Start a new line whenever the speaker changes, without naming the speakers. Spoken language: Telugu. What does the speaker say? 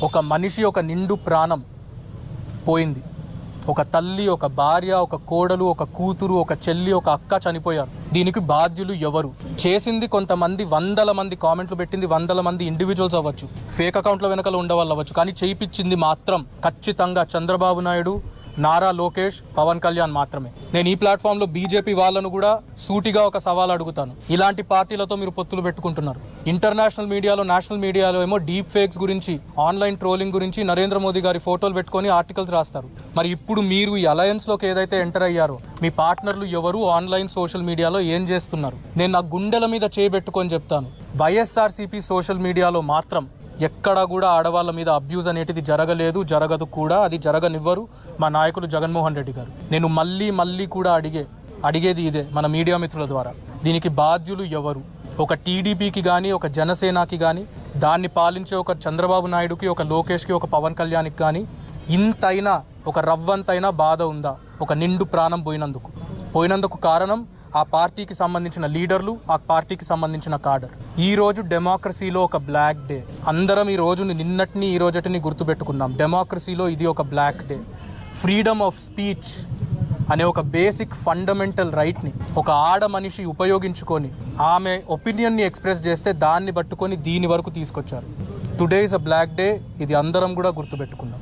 ఒక మనిషి ఒక నిండు ప్రాణం పోయింది. ఒక తల్లి, ఒక భార్య, ఒక కోడలు, ఒక కూతురు, ఒక చెల్లి, ఒక అక్క చనిపోయారు. దీనికి బాధ్యులు ఎవరు? చేసింది కొంతమంది, వందల మంది కామెంట్లు పెట్టింది వందల మంది ఇండివిజువల్స్ అవ్వచ్చు, ఫేక్ అకౌంట్ల వెనకాల ఉండవాళ్ళు అవ్వచ్చు, కానీ చేయించింది మాత్రం ఖచ్చితంగా చంద్రబాబు నాయుడు, నారా లోకేష్, పవన్ కళ్యాణ్ మాత్రమే. నేను ఈ ప్లాట్ఫామ్లో బీజేపీ వాళ్ళను కూడా సూటిగా ఒక సవాల్ అడుగుతాను. ఇలాంటి పార్టీలతో మీరు పొత్తులు పెట్టుకుంటున్నారు. ఇంటర్నేషనల్ మీడియాలో, నేషనల్ మీడియాలో ఏమో డీప్ ఫేక్స్ గురించి, ఆన్లైన్ ట్రోలింగ్ గురించి నరేంద్ర మోదీ గారి ఫోటోలు పెట్టుకొని ఆర్టికల్స్ రాస్తారు. మరి ఇప్పుడు మీరు ఈ అలయన్స్లోకి ఏదైతే ఎంటర్ అయ్యారో మీ పార్ట్నర్లు ఎవరు, ఆన్లైన్ సోషల్ మీడియాలో ఏం చేస్తున్నారు? నేను నా గుండెల మీద చేయబెట్టుకొని చెప్తాను, వైఎస్ఆర్సీపీ సోషల్ మీడియాలో మాత్రం ఎక్కడా కూడా ఆడవాళ్ళ మీద అబ్యూజ్ అనేటిది జరగలేదు, జరగదు కూడా, అది జరగనివ్వరు మా నాయకులు జగన్మోహన్ రెడ్డి గారు. నేను మళ్ళీ కూడా అడిగేది ఇదే మన మీడియా మిత్రుల ద్వారా, దీనికి బాధ్యులు ఎవరు? ఒక టీడీపీకి కానీ, ఒక జనసేనకి కానీ, దాన్ని పాలించే ఒక చంద్రబాబు నాయుడుకి, ఒక లోకేష్కి, ఒక పవన్ కళ్యాణ్కి కానీ ఇంతైనా, ఒక రవ్వంతైనా బాధ ఉందా? ఒక నిండు ప్రాణం పోయినందుకు కారణం ఆ పార్టీకి సంబంధించిన లీడర్లు, ఆ పార్టీకి సంబంధించిన కాడర్. ఈరోజు డెమోక్రసీలో ఒక బ్లాక్ డే. అందరం ఈ రోజుని, నిన్నటిని ఈ రోజటిని గుర్తుపెట్టుకున్నాం. డెమోక్రసీలో ఇది ఒక black day. Freedom of speech అనే ఒక బేసిక్ ఫండమెంటల్ రైట్ని ఒక ఆడ మనిషి ఉపయోగించుకొని ఆమె ఒపీనియన్ని ఎక్స్ప్రెస్ చేస్తే దాన్ని పట్టుకొని దీని వరకు తీసుకొచ్చారు. Today is a black day. ఇది అందరం కూడా గుర్తుపెట్టుకున్నాం.